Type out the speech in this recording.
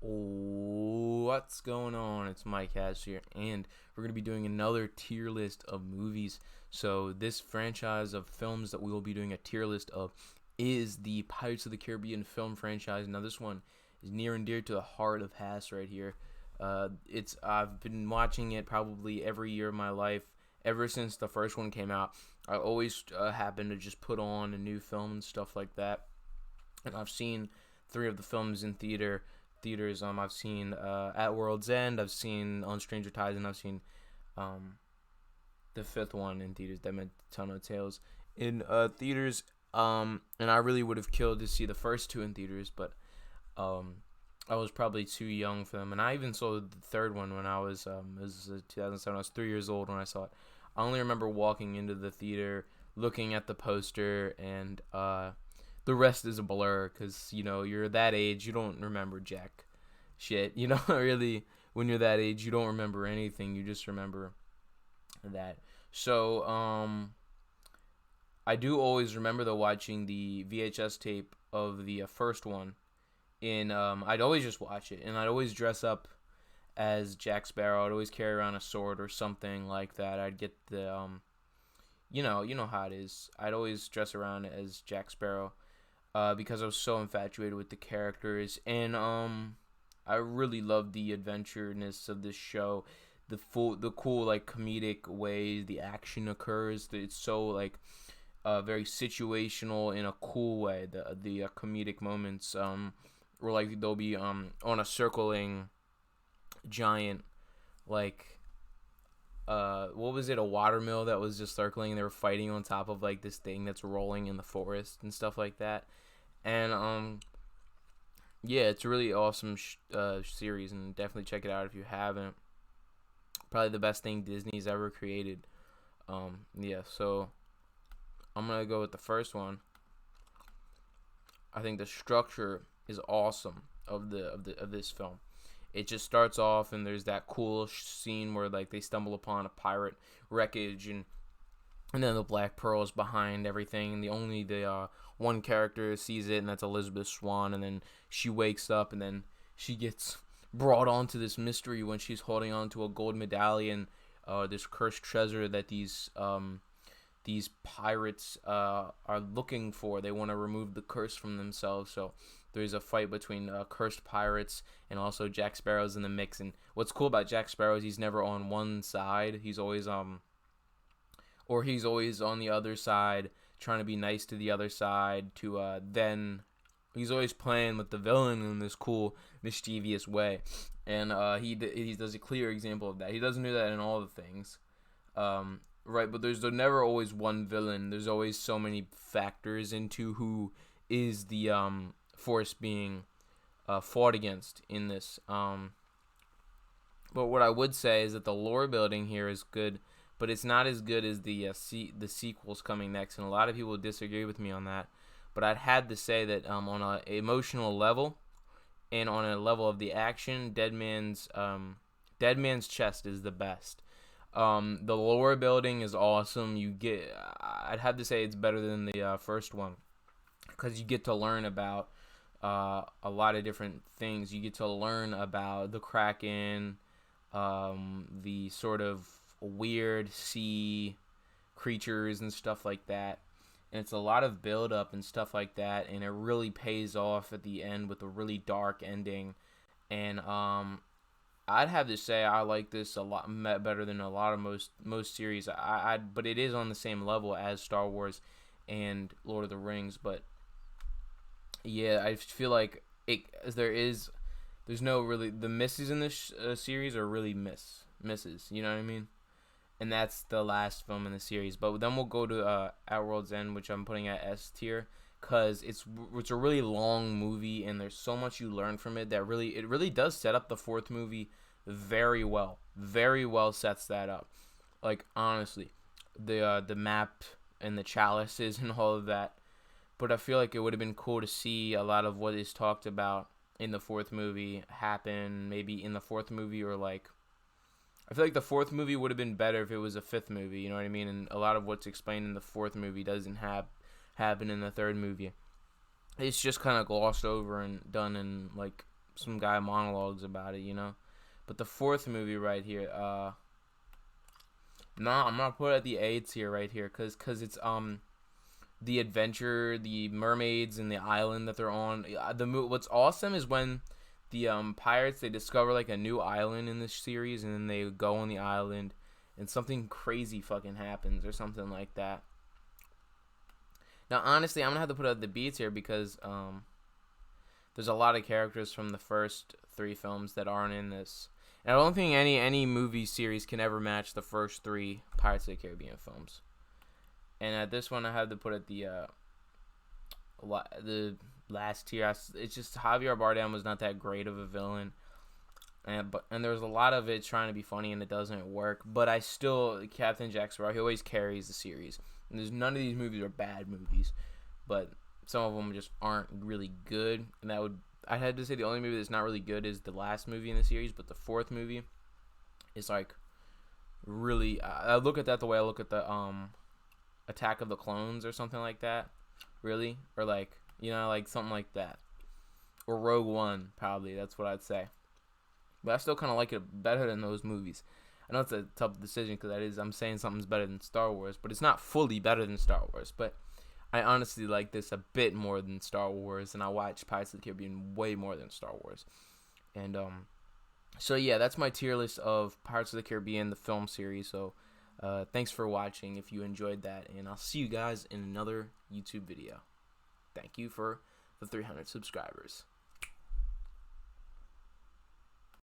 What's going on? It's Mike Hash here, and we're going to be doing another tier list of movies. So, this franchise of films that we will be doing a tier list of is the Pirates of the Caribbean film franchise. Now, this one is near and dear to the heart of Haas right here. I've been watching it probably every year of my life ever since the first one came out. I always happen to just put on a new film and stuff like that, and I've seen 3 of the films in theaters. I've seen At World's End, I've seen On Stranger Tides, and I've seen the 5th one in theaters. That meant Tell No Tales in theaters. And I really would have killed to see the first 2 in theaters, but I was probably too young for them. And I even saw the 3rd one when I was it was 2007. I was 3 years old when I saw it. I only remember walking into the theater, looking at the poster, and the rest is a blur because, you're that age, you don't remember jack shit. Really, when you're that age, you don't remember anything. You just remember that. So, I do always remember, though, watching the VHS tape of the first one. I'd always just watch it, and I'd always dress up as Jack Sparrow. I'd always carry around a sword or something like that. I'd get the, you know how it is. I'd always dress around as Jack Sparrow. Because I was so infatuated with the characters, and I really loved the adventureness of this show, the cool like comedic ways the action occurs. It's so like very situational in a cool way. The comedic moments where like they'll be on a circling giant like what was it, a watermill that was just circling, and they were fighting on top of like this thing that's rolling in the forest and stuff like that. And yeah, it's a really awesome series, and definitely check it out if you haven't. Probably the best thing Disney's ever created. Yeah, so I'm gonna go with the first one. I think the structure is awesome of this film. It just starts off, and there's that cool scene where like they stumble upon a pirate wreckage, and then the Black Pearl is behind everything, and the one character sees it, and that's Elizabeth Swann, and then she wakes up, and then she gets brought onto this mystery when she's holding on to a gold medallion, this cursed treasure that these pirates are looking for. They want to remove the curse from themselves, so there's a fight between cursed pirates, and also Jack Sparrow's in the mix. And what's cool about Jack Sparrow is he's never on one side. He's always on the other side, trying to be nice to the other side. Then he's always playing with the villain in this cool, mischievous way, and he does a clear example of that. He doesn't do that in all the things, right? But there's never always one villain. There's always so many factors into who is the force being fought against in this. But what I would say is that the lore building here is good, but it's not as good as the sequels coming next, and a lot of people disagree with me on that. But I'd had to say that on an emotional level, and on a level of the action, Dead Man's Chest is the best. The lore building is awesome. I'd have to say it's better than the first one, because you get to learn about a lot of different things. You get to learn about the Kraken, the sort of weird sea creatures and stuff like that, and it's a lot of build up and stuff like that, and it really pays off at the end with a really dark ending. And I'd have to say I like this a lot better than a lot of most series. But it is on the same level as Star Wars and Lord of the Rings. But yeah, I feel like there's no really, the misses in this series are really misses. You know what I mean? And that's the last film in the series. But then we'll go to At World's End, which I'm putting at S tier, because it's a really long movie, and there's so much you learn from it that it really does set up the 4th movie very well. Very well sets that up. Like, honestly, the map and the chalices and all of that. But I feel like it would have been cool to see a lot of what is talked about in the 4th movie happen maybe in the 4th movie, or like, I feel like the 4th movie would have been better if it was a 5th movie, you know what I mean? And a lot of what's explained in the 4th movie doesn't happen in the 3rd movie. It's just kind of glossed over and done in like some guy monologues about it, you know. But the fourth movie right here, nah, I'm gonna put it at the A tier right here, cause it's the adventure, the mermaids, and the island that they're on. What's awesome is when the pirates, they discover like a new island in this series, and then they go on the island, and something crazy fucking happens or something like that. Now, honestly, I'm gonna have to put it at the B tier because there's a lot of characters from the first 3 films that aren't in this. And I don't think any movie series can ever match the first 3 Pirates of the Caribbean films. And at this one, I have to put it the last tier. It's just Javier Bardem was not that great of a villain, and there's a lot of it trying to be funny and it doesn't work. But I still, Captain Jack Sparrow, he always carries the series. And there's none of these movies are bad movies, but some of them just aren't really good. And I had to say the only movie that's not really good is the last movie in the series, but the fourth movie is like really. I look at that the way I look at the Attack of the Clones or something like that, really, or like, you know, like something like that, or Rogue One, probably. That's what I'd say. But I still kind of like it better than those movies. I know it's a tough decision because I'm saying something's better than Star Wars, but it's not fully better than Star Wars. But I honestly like this a bit more than Star Wars, and I watch Pirates of the Caribbean way more than Star Wars. And so yeah, that's my tier list of Pirates of the Caribbean, the film series. So thanks for watching if you enjoyed that, and I'll see you guys in another YouTube video. Thank you for the 300 subscribers.